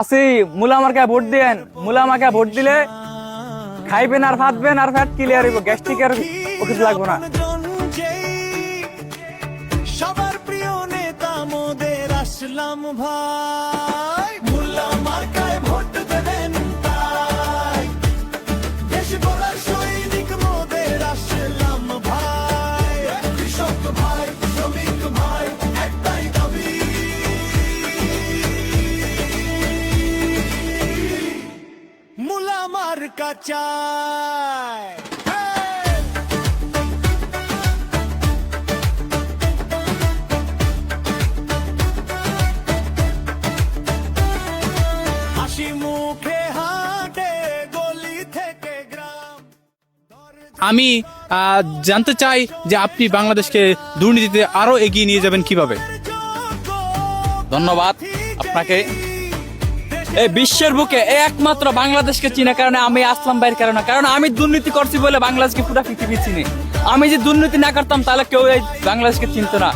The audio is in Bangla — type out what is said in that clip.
আসি মুলা মার্কা ভোট দেন, মুলা মার্কা ভোট দিলে খাইবেন আর ফাটবেন আর ফ্যাট ক্লিয়ার হইব, গ্যাস্ট্রিকের ওষুধ লাগবে না। সবার প্রিয় নেতা মোদের আসলাম ভাই, মুল্লা মার্কায় ভোট দেবেন তাই, দেশ গড়ার সৈনিক মোদের আসলাম ভাই, কৃষক ভাই শ্রমিক ভাই একটাই দাবি, মুল্লা মার্কা চাই। হাসি মুখে হাঁটে গলি থেকে গ্রাম। আমি জানতে চাই যে আপনি বাংলাদেশকে দুর্নীতিতে আরো এগিয়ে নিয়ে যাবেন কিভাবে? ধন্যবাদ আপনাকে। এই বিশ্বের বুকে একমাত্র বাংলাদেশকে চিনার কারণে আমি আসলাম ভাইয়ের কারণে, কারণ আমি দুর্নীতি করছি বলে বাংলাদেশকে পুরো পৃথিবী চিনি। আমি যে দুর্নীতি না করতাম তাহলে কেউ এই বাংলাদেশকে চিনতো না।